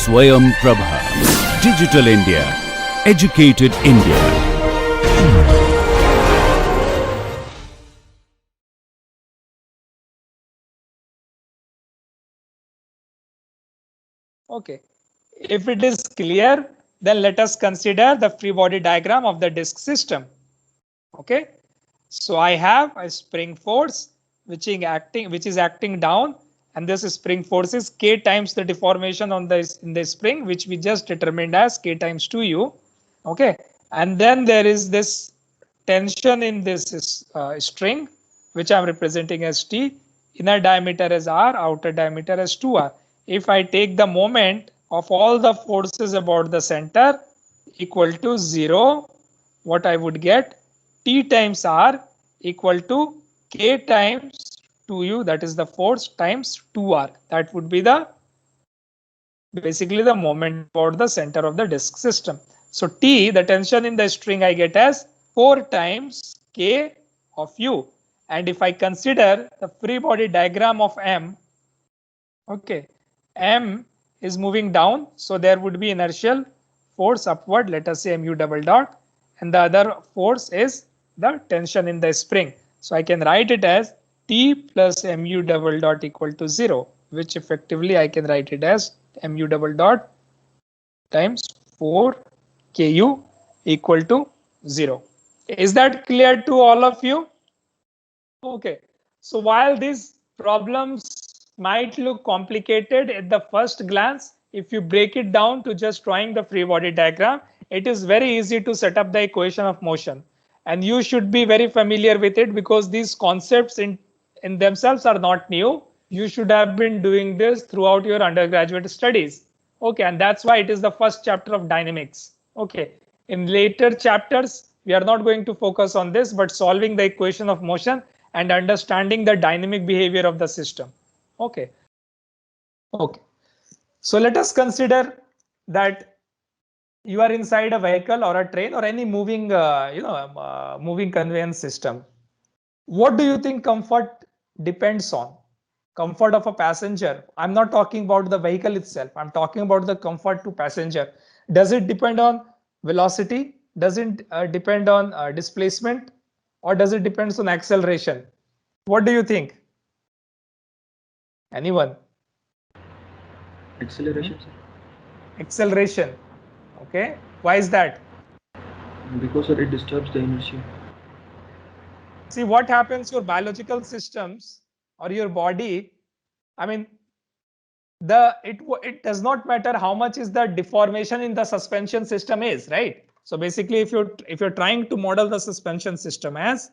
Swayam Prabha. Digital India. Educated India. Okay, if it is clear, then let us consider the free body diagram of the disk system. Okay, so I have a spring force which is acting down, and this spring force is K times the deformation on in the spring, which we just determined as K times 2U. Okay, and then there is this tension in this string, which I'm representing as T, inner diameter as R, outer diameter as 2R. If I take the moment of all the forces about the center equal to 0, what I would get, T times R equal to K times 2U, that is the force, times 2R. That would be the basically the moment about the center of the disk system. So T, the tension in the string, I get as 4 times K of U. And if I consider the free body diagram of M, okay, M is moving down, so there would be inertial force upward, let us say mu double dot, and the other force is the tension in the spring. So I can write it as T plus mu double dot equal to 0, which effectively I can write it as mu double dot times 4 Ku equal to 0. Is that clear to all of you? Okay, so while these problems might look complicated at the first glance, if you break it down to just drawing the free body diagram, it is very easy to set up the equation of motion. And you should be very familiar with it because these concepts in themselves are not new. You should have been doing this throughout your undergraduate studies. Okay, and that's why it is the first chapter of dynamics. Okay, in later chapters, we are not going to focus on this, but solving the equation of motion and understanding the dynamic behavior of the system. Okay. Okay. So let us consider that you are inside a vehicle or a train or any moving, moving conveyance system. What do you think comfort depends on? Comfort of a passenger. I'm not talking about the vehicle itself. I'm talking about the comfort to passenger. Does it depend on velocity? Does it depend on displacement? Or does it depend on acceleration? What do you think? Anyone? Acceleration, sir. Acceleration. Okay. Why is that? Because it disturbs the inertia. See what happens your biological systems or your body. I mean, it does not matter how much is the deformation in the suspension system is, right? So basically, if you're trying to model the suspension system as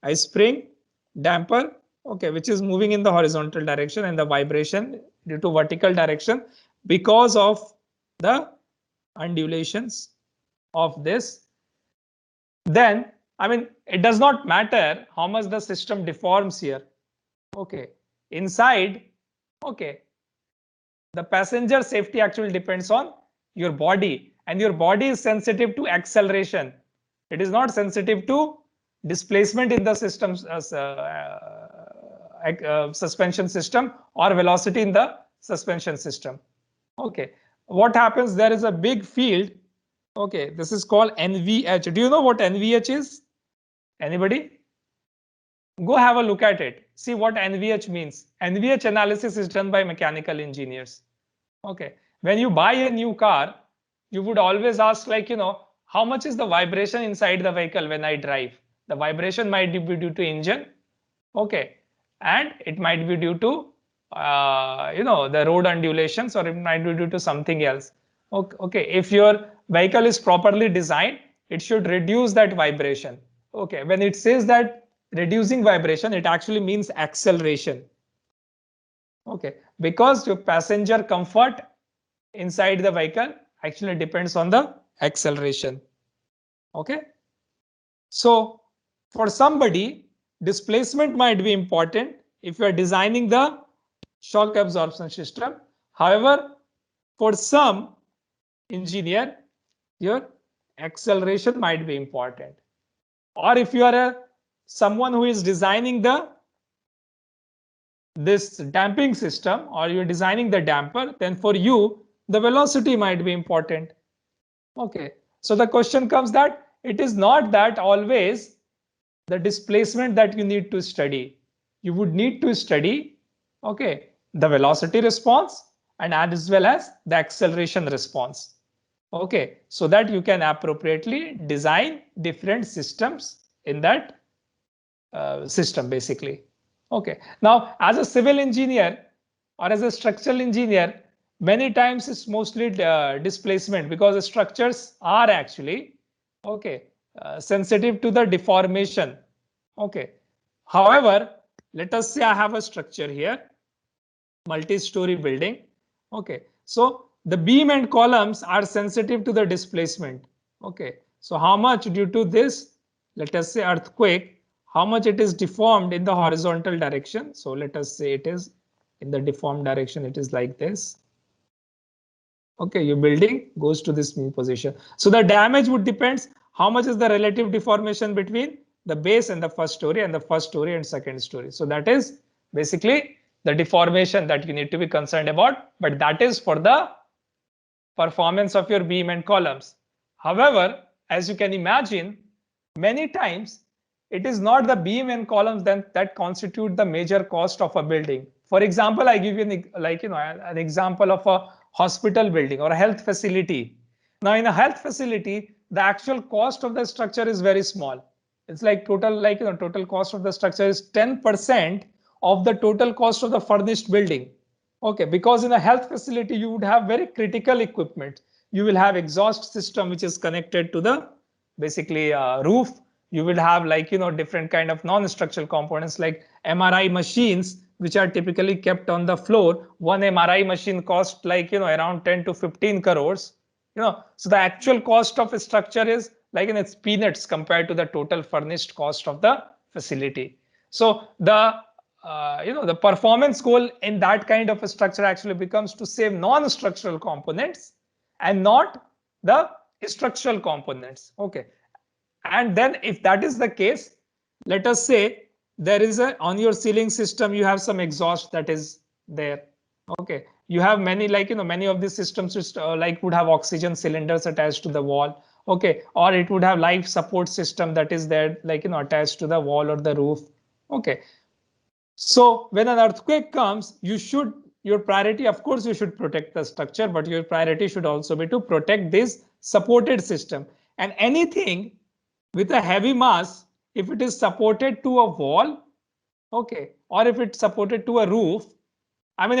a spring damper, okay, which is moving in the horizontal direction and the vibration due to vertical direction because of the undulations of this, then I mean it does not matter how much the system deforms here. Okay, inside, okay, the passenger safety actually depends on your body, and your body is sensitive to acceleration. It is not sensitive to displacement in the system's suspension system or velocity in the suspension system. Okay, what happens? There is a big field. Okay, this is called NVH. Do you know what NVH is? Anybody? Go have a look at it. See what NVH means. NVH analysis is done by mechanical engineers. Okay, when you buy a new car, you would always ask, like, how much is the vibration inside the vehicle when I drive? The vibration might be due to engine. Okay, and it might be due to the road undulations, or it might be due to something else. Okay, if your vehicle is properly designed, it should reduce that vibration. Okay, when it says that reducing vibration, it actually means acceleration. Okay, because your passenger comfort inside the vehicle actually depends on the acceleration. Okay, so for somebody, displacement might be important if you are designing the shock absorption system. However, for some engineer, your acceleration might be important. Or if you are someone who is designing this damping system, or you're designing the damper, then for you, the velocity might be important. Okay, so the question comes that it is not that always the displacement that you need to study. You would need to study, okay, the velocity response and as well as the acceleration response. Okay, so that you can appropriately design different systems in that system basically. Okay, now as a civil engineer or as a structural engineer, many times it's mostly displacement because the structures are actually okay sensitive to the deformation. Okay, however, let us say I have a structure here, multi-story building. Okay, so the beam and columns are sensitive to the displacement. Okay, so how much due to this, let us say earthquake, how much it is deformed in the horizontal direction. So let us say it is in the deformed direction, it is like this. Okay, your building goes to this mean position. So the damage would depends how much is the relative deformation between the base and the first story and the first story and second story. So that is basically the deformation that you need to be concerned about, but that is for the performance of your beam and columns. However, as you can imagine, many times it is not the beam and columns then that constitute the major cost of a building. For example, I give you an example of a hospital building or a health facility. Now in a health facility, the actual cost of the structure is very small. It's like total cost of the structure is 10% of the total cost of the furnished building. Okay, because in a health facility, you would have very critical equipment. You will have exhaust system, which is connected to the basically roof. You will have different kind of non-structural components like MRI machines, which are typically kept on the floor. One MRI machine costs around 10 to 15 crores. So the actual cost of a structure is it's peanuts compared to the total furnished cost of the facility. So the performance goal in that kind of a structure actually becomes to save non-structural components and not the structural components. Okay, and then if that is the case, let us say there is on your ceiling system you have some exhaust that is there. Okay, you have many many of these systems which would have oxygen cylinders attached to the wall. Okay, or it would have life support system that is there attached to the wall or the roof. Okay, so when an earthquake comes, your priority, of course, you should protect the structure, but your priority should also be to protect this supported system. And anything with a heavy mass, if it is supported to a wall, okay, or if it's supported to a roof, I mean,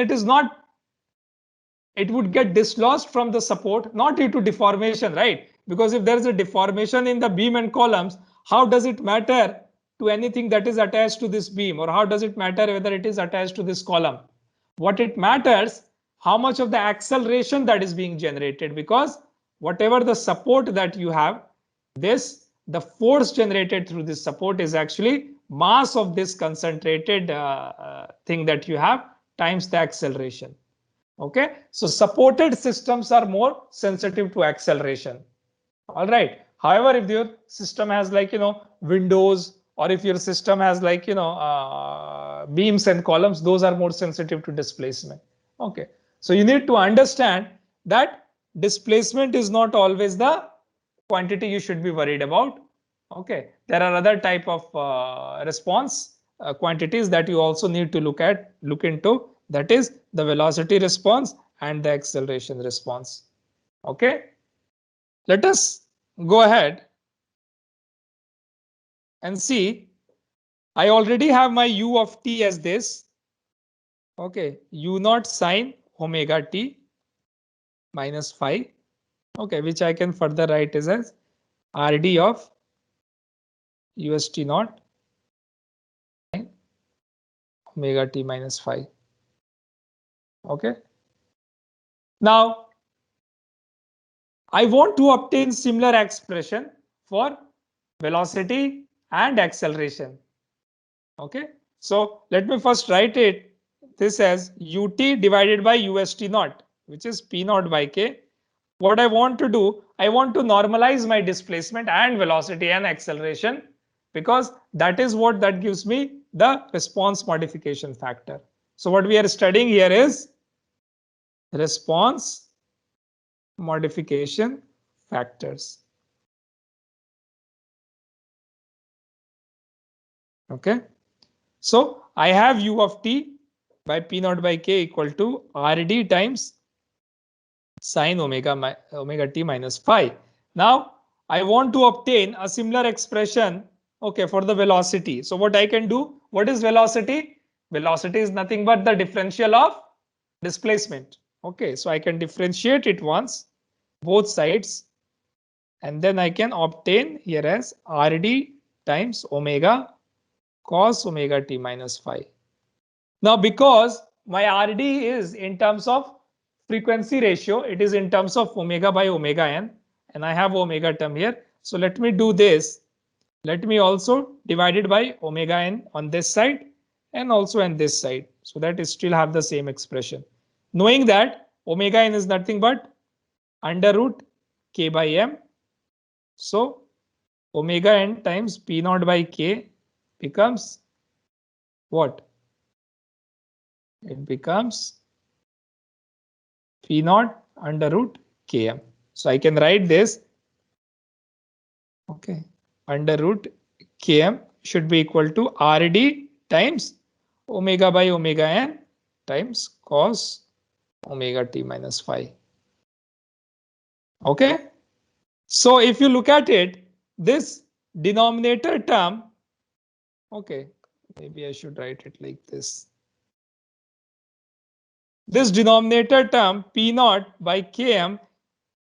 it would get dislodged from the support, not due to deformation, right? Because if there is a deformation in the beam and columns, how does it matter to anything that is attached to this beam, or how does it matter whether it is attached to this column? What it matters, how much of the acceleration that is being generated, because whatever the support that you have, the force generated through this support is actually mass of this concentrated thing that you have times the acceleration. Okay, so supported systems are more sensitive to acceleration. All right. However, if your system has windows, or if your system has beams and columns, those are more sensitive to displacement. Okay, so you need to understand that displacement is not always the quantity you should be worried about. Okay, there are other type of response quantities that you also need to look into. That is the velocity response and the acceleration response. Okay, let us go ahead and see. I already have my u of t as this. Okay, u naught sine omega t minus phi. Okay, which I can further write as rd of ust naught sine omega t minus phi. Okay, now I want to obtain similar expression for velocity and acceleration. Okay, so let me first write this as ut divided by ust naught, which is p naught by k. What I want to do, I want to normalize my displacement and velocity and acceleration, because that is what that gives me the response modification factor. So what we are studying here is response modification factors. Okay, so I have u of t by p naught by k equal to rd times sine omega t minus phi. Now I want to obtain a similar expression, okay, for the velocity. So what I can do? What is velocity? Velocity is nothing but the differential of displacement. Okay, so I can differentiate it once, both sides, and then I can obtain here as rd times omega cos omega t minus phi. Now because my rd is in terms of frequency ratio, it is in terms of omega by omega n, and I have omega term here. So let me do this. Let me also divide it by omega n on this side and also on this side, so that it still have the same expression. Knowing that omega n is nothing but under root k by m. So omega n times p naught by k becomes what? It becomes p naught under root km. So I can write this, okay, under root km should be equal to rd times omega by omega n times cos omega t minus phi. Okay, so if you look at it, this denominator term, okay, maybe I should write it like this. This denominator term p naught by km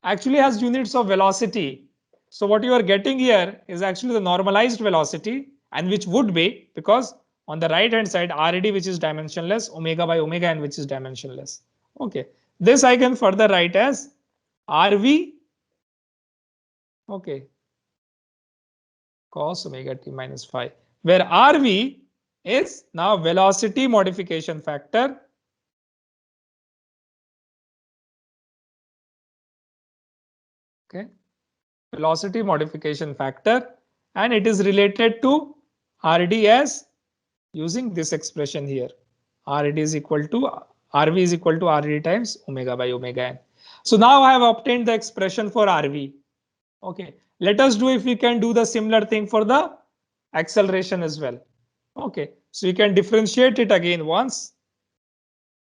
actually has units of velocity. So what you are getting here is actually the normalized velocity, and which would be, because on the right hand side rd which is dimensionless, omega by omega n which is dimensionless. Okay, this I can further write as rv, okay, cos omega t minus phi, where rv is now velocity modification factor. Okay, velocity modification factor, and it is related to rd as using this expression here. rd is equal to rv is equal to rd times omega by omega n. So now I have obtained the expression for rv. Okay, let us do if we can do the similar thing for the acceleration as well. Okay, so you can differentiate it again once.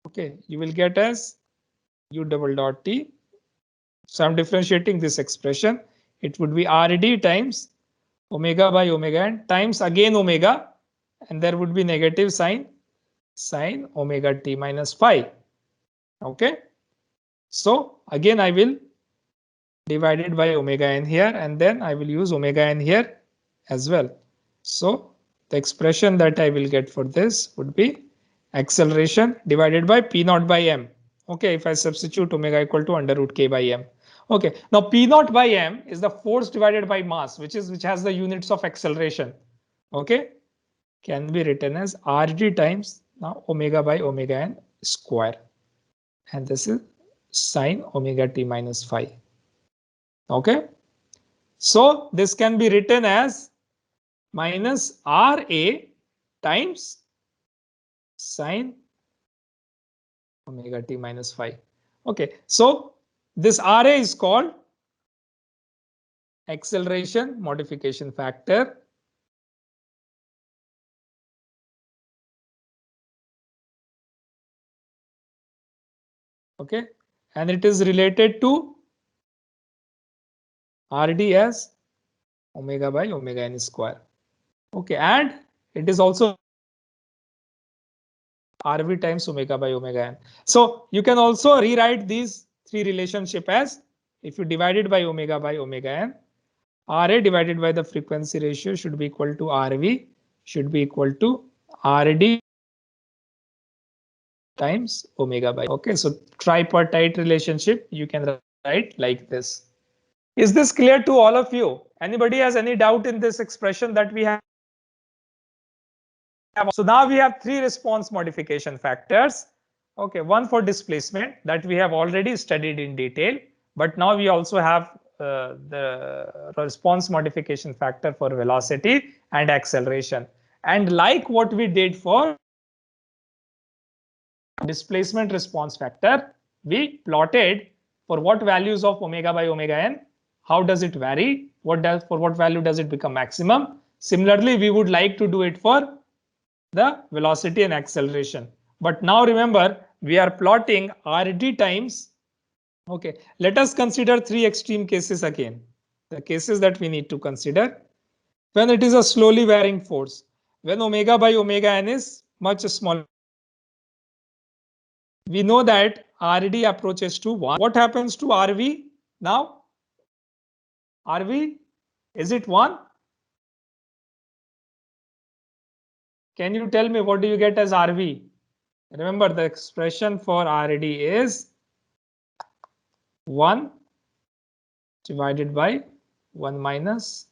Okay, you will get as u double dot t. So I'm differentiating this expression. It would be rd times omega by omega n times again omega, and there would be negative sign sine omega t minus phi. Okay, so again I will divide it by omega n here, and then I will use omega n here as well. So the expression that I will get for this would be acceleration divided by p naught by m. Okay, if I substitute omega equal to under root k by m. Okay, now p naught by m is the force divided by mass, which has the units of acceleration. Okay, can be written as rd times now omega by omega n square, and this is sine omega t minus phi. Okay, so this can be written as minus ra times sine omega t minus phi. Okay, so this ra is called acceleration modification factor. Okay, and it is related to rd as omega by omega n square. Okay, and it is also rv times omega by omega n. So you can also rewrite these three relationship as, if you divide it by omega n, ra divided by the frequency ratio should be equal to rv should be equal to rd times omega by. Okay, so tripartite relationship you can write like this. Is this clear to all of you? Anybody has any doubt in this expression that we have? So now we have three response modification factors. Okay, one for displacement that we have already studied in detail, but now we also have the response modification factor for velocity and acceleration. And like what we did for displacement response factor, we plotted For what values of omega by omega n? How does it vary? For what value does it become maximum? Similarly, we would like to do it for the velocity and acceleration. But now remember, we are plotting RD times. Okay, let us consider three extreme cases again. The cases that we need to consider when it is a slowly varying force, when omega by omega n is much smaller. We know that RD approaches to 1. What happens to RV now? RV, is it 1? Can you tell me what do you get as RV? Remember, the expression for RD is 1 divided by 1 minus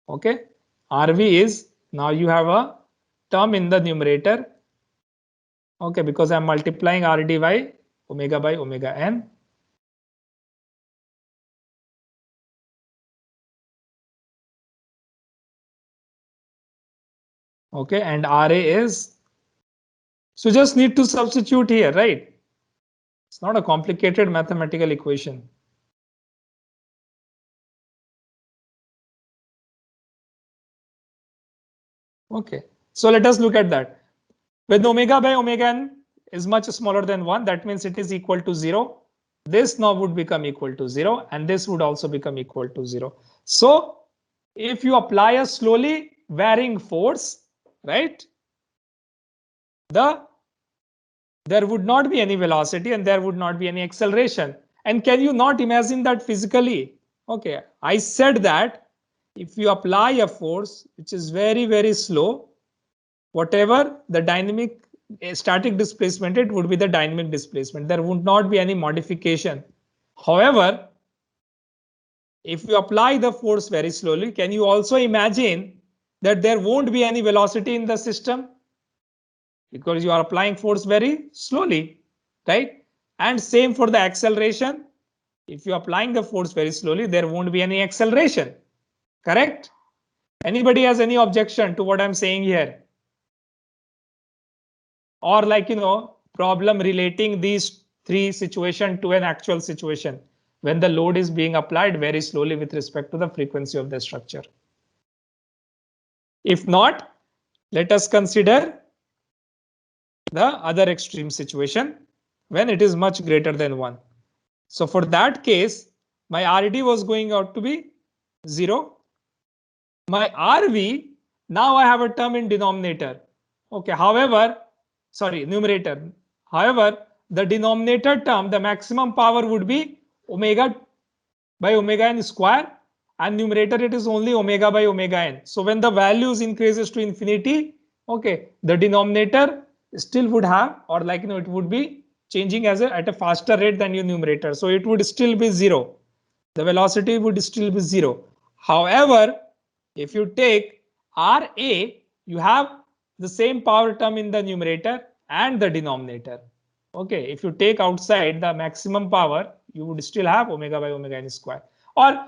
okay. RV is, now you have a term in the numerator. Okay, because I'm multiplying RD by omega n. Okay, and RA is, so just need to substitute here, right? It's not a complicated mathematical equation. Okay, so let us look at that. When omega by omega n is much smaller than 1, that means it is equal to 0. This now would become equal to 0, and this would also become equal to 0. So if you apply a slowly varying force, right, there would not be any velocity and there would not be any acceleration. And can you not imagine that physically? Okay, I said that if you apply a force which is very, very slow, whatever the dynamic static displacement, it would be the dynamic displacement. There would not be any modification. However, if you apply the force very slowly, can you also imagine that there won't be any velocity in the system? Because you are applying force very slowly, right? And same for the acceleration. If you are applying the force very slowly, there won't be any acceleration. Correct? Anybody has any objection to what I'm saying here? Or problem relating these three situations to an actual situation when the load is being applied very slowly with respect to the frequency of the structure. If not, let us consider the other extreme situation when it is much greater than 1. So for that case, my RD was going out to be 0. My RV, now I have a term in denominator. Okay, numerator. However, the denominator term, the maximum power would be omega by omega n square, and numerator it is only omega by omega n. So when the values increases to infinity, okay, the denominator still would have, or it would be changing at a faster rate than your numerator. So it would still be 0. The velocity would still be 0. However, if you take RA, you have the same power term in the numerator and the denominator. Okay, if you take outside the maximum power, you would still have omega by omega n square. Or,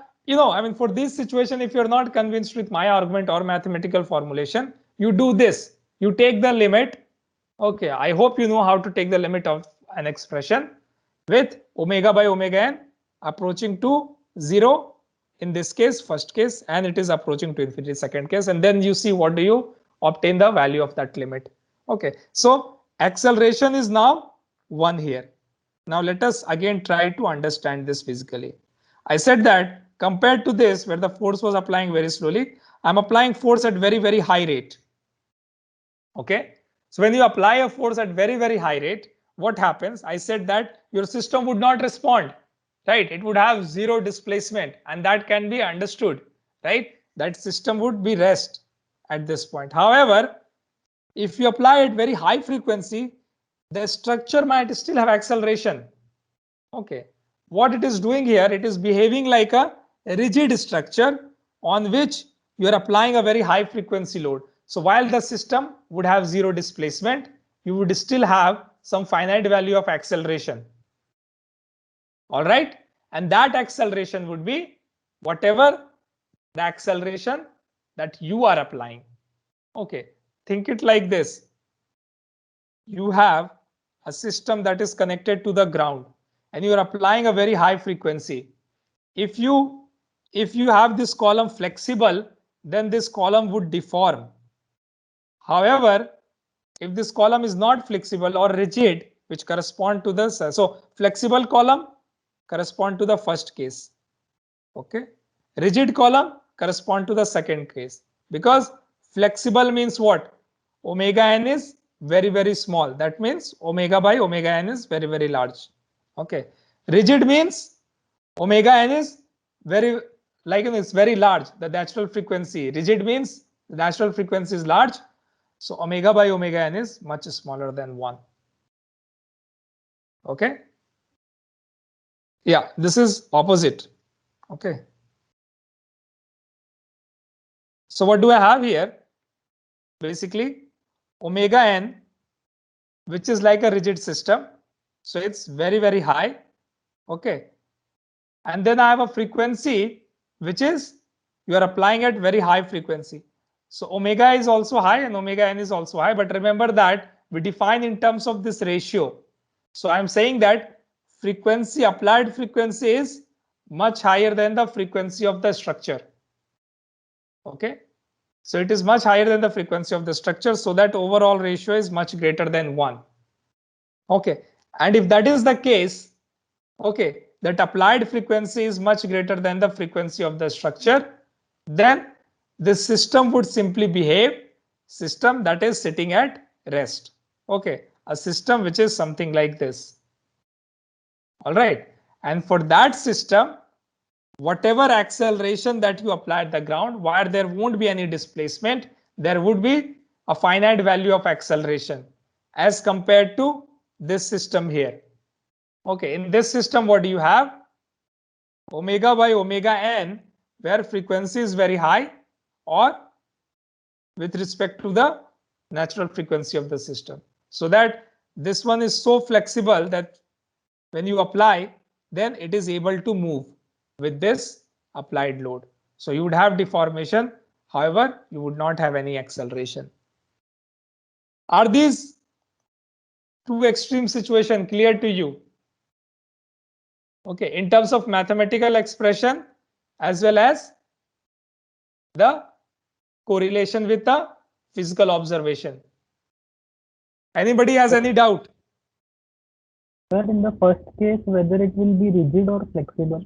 for this situation, if you're not convinced with my argument or mathematical formulation, you do this. You take the limit. Okay, I hope you know how to take the limit of an expression with omega by omega n approaching to 0 in this case, first case, and it is approaching to infinity, second case, and then you see what do you obtain the value of that limit. Okay, so acceleration is now 1 here. Now let us again try to understand this physically. I said that compared to this, where the force was applying very slowly, I'm applying force at very, very high rate. Okay, so when you apply a force at very, very high rate, what happens? I said that your system would not respond, right? It would have 0 displacement, and that can be understood, right? That system would be rest at this point. However, if you apply at very high frequency, the structure might still have acceleration. Okay, what it is doing here, it is behaving like a rigid structure on which you are applying a very high frequency load. So while the system would have 0 displacement, you would still have some finite value of acceleration. All right, and that acceleration would be whatever the acceleration that you are applying. Okay, think it like this. You have a system that is connected to the ground and you are applying a very high frequency. If you have this column flexible, then this column would deform. However, if this column is not flexible or rigid, which correspond to the, so flexible column correspond to the first case. Okay, rigid column correspond to the second case, because flexible means what? Omega n is very, very small. That means omega by omega n is very, very large. Okay, rigid means omega n is very, like it's very large. The natural frequency, rigid means the natural frequency is large. So omega by omega n is much smaller than 1. Okay. Yeah, this is opposite. Okay. So what do I have here? Basically, omega n, which is like a rigid system. So it's very, very high. Okay. And then I have a frequency, which is you are applying at very high frequency. So omega is also high and omega n is also high. But remember that we define in terms of this ratio. So I'm saying that frequency, applied frequency is much higher than the frequency of the structure. Okay. So it is much higher than the frequency of the structure, so that overall ratio is much greater than 1. Okay. And if that is the case, okay, that applied frequency is much greater than the frequency of the structure, then this system would simply behave system that is sitting at rest. Okay, a system which is something like this. All right. And for that system, whatever acceleration that you apply at the ground, where there won't be any displacement, there would be a finite value of acceleration as compared to this system here. Okay, in this system, what do you have? Omega by omega n, where frequency is very high, or with respect to the natural frequency of the system. So that this one is so flexible that when you apply, then it is able to move with this applied load. So you would have deformation. However, you would not have any acceleration. Are these two extreme situations clear to you? Okay, in terms of mathematical expression as well as the correlation with the physical observation. Anybody has any doubt? Sir, in the first case, whether it will be rigid or flexible?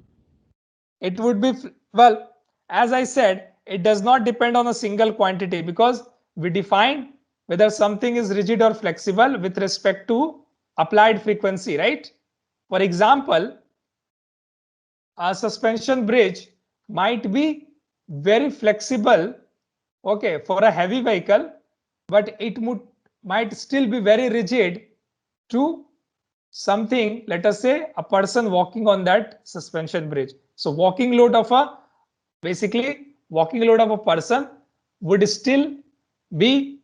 It would be, well, as I said, it does not depend on a single quantity, because we define whether something is rigid or flexible with respect to applied frequency, right? For example, a suspension bridge might be very flexible, okay, for a heavy vehicle, but it might still be very rigid to something, let us say a person walking on that suspension bridge. So walking load of a, basically walking load of a person would still be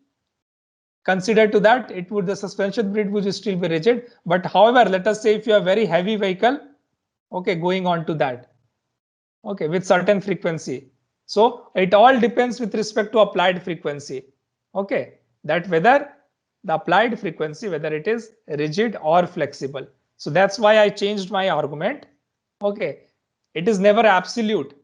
considered to that. It would, the suspension bridge would still be rigid. But however, let us say if you have very heavy vehicle, okay, going on to that, okay, with certain frequency. So it all depends with respect to applied frequency. Okay, that whether the applied frequency, whether it is rigid or flexible. So that's why I changed my argument. Okay, it is never absolute.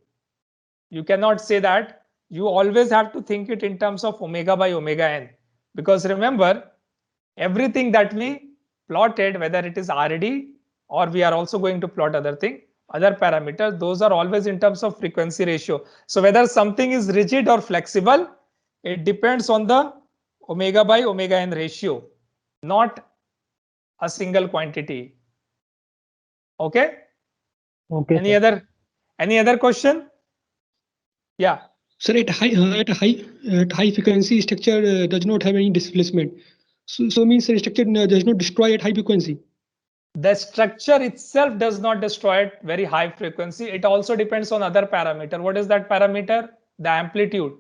You cannot say that. You always have to think it in terms of omega by omega n, because remember, everything that we plotted, whether it is RD or we are also going to plot other thing, other parameters, those are always in terms of frequency ratio. So whether something is rigid or flexible, it depends on the omega by omega n ratio, not a single quantity. Okay. Okay. Any other question? Yeah. Sir, at high frequency, structure does not have any displacement. So means the structure does not destroy at high frequency. The structure itself does not destroy at very high frequency. It also depends on other parameter. What is that parameter? The amplitude.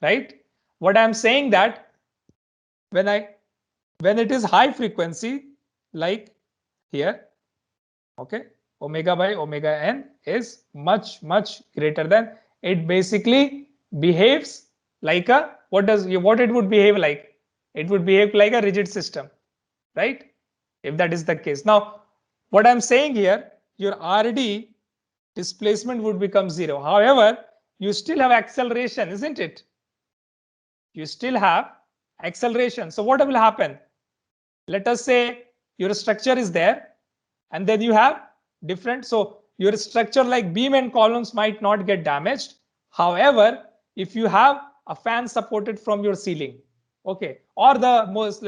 Right? What I'm saying that when it is high frequency, like here, okay, omega by omega n is much greater than, it basically behaves like a, what it would behave like? It would behave like a rigid system, right? If that is the case. Now, what I'm saying here, your RD displacement would become 0. However, you still have acceleration, isn't it? You still have acceleration. So what will happen? Let us say your structure is there, and then you have different. So your structure like beam and columns might not get damaged. However, if you have a fan supported from your ceiling, okay, or the most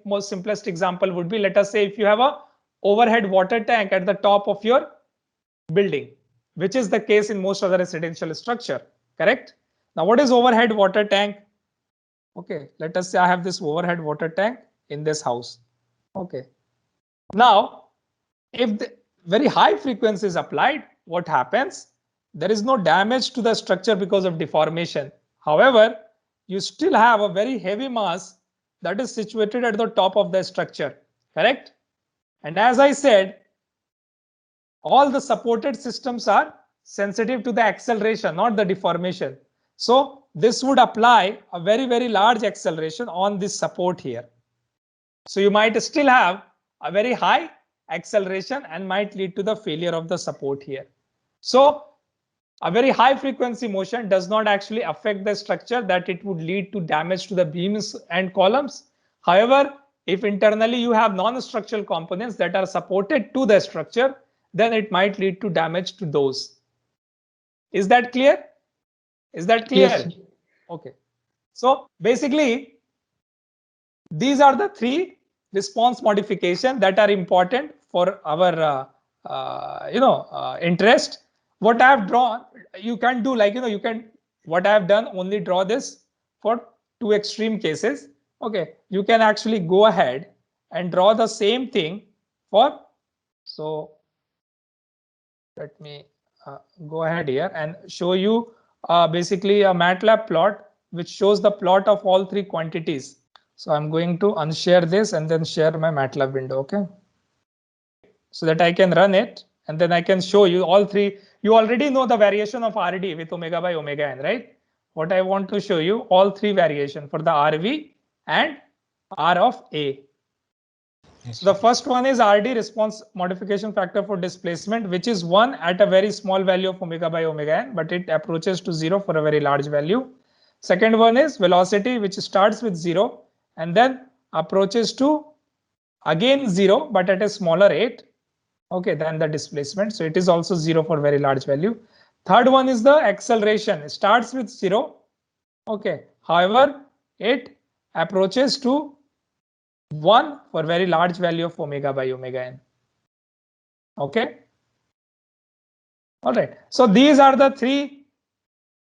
most simplest example would be, let us say if you have a overhead water tank at the top of your building, which is the case in most other residential structure, correct? Now, what is overhead water tank? Okay, let us say I have this overhead water tank in this house. Okay, now if the very high frequency is applied, what happens? There is no damage to the structure because of deformation. However, you still have a very heavy mass that is situated at the top of the structure, correct? And as I said, all the supported systems are sensitive to the acceleration, not the deformation. So this would apply a very, very large acceleration on this support here. So you might still have a very high acceleration and might lead to the failure of the support here. So a very high frequency motion does not actually affect the structure that it would lead to damage to the beams and columns. However, if internally you have non-structural components that are supported to the structure, then it might lead to damage to those. Is that clear? Is that clear? Yes. Okay. So basically, these are the three response modification that are important for our interest. What I have drawn, you can do like, you can, what I have done, only draw this for two extreme cases. Okay, you can actually go ahead and draw the same thing for, so let me go ahead here and show you basically a MATLAB plot which shows the plot of all three quantities. So I'm going to unshare this and then share my MATLAB window, okay? So that I can run it and then I can show you all three. You already know the variation of RD with omega by omega n, right? What I want to show you, all three variation for the RV and R of A. So the first one is RD, response modification factor for displacement, which is 1 at a very small value of omega by omega n, but it approaches to 0 for a very large value. Second one is velocity, which starts with 0 and then approaches to again 0, but at a smaller rate, okay, than the displacement. So it is also 0 for very large value. Third one is the acceleration. It starts with 0, okay. However, it approaches to 1 for very large value of omega by omega n. Okay. All right. So these are the three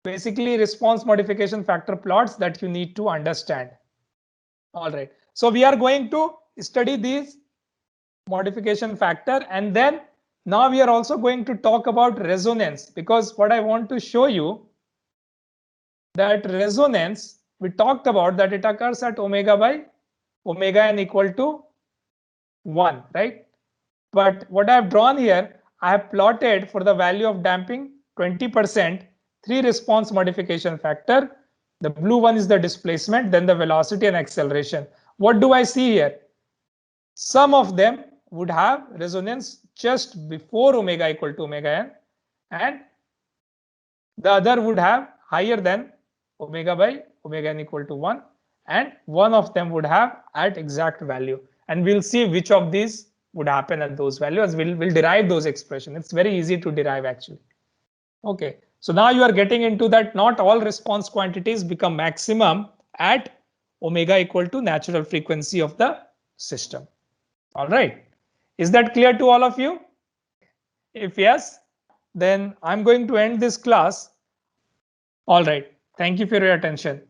basically response modification factor plots that you need to understand. All right. So we are going to study these modification factor, and then now we are also going to talk about resonance, because what I want to show you that resonance, we talked about that it occurs at omega by omega n equal to 1, right? But what I have drawn here, I have plotted for the value of damping 20%, three response modification factor. The blue one is the displacement, then the velocity and acceleration. What do I see here? Some of them would have resonance just before omega equal to omega n, and the other would have higher than omega by omega n equal to 1, and one of them would have at exact value. And we'll see which of these would happen at those values. We'll derive those expressions. It's very easy to derive actually. Okay, so now you are getting into that not all response quantities become maximum at omega equal to natural frequency of the system. All right, is that clear to all of you? If yes, then I'm going to end this class. All right, thank you for your attention.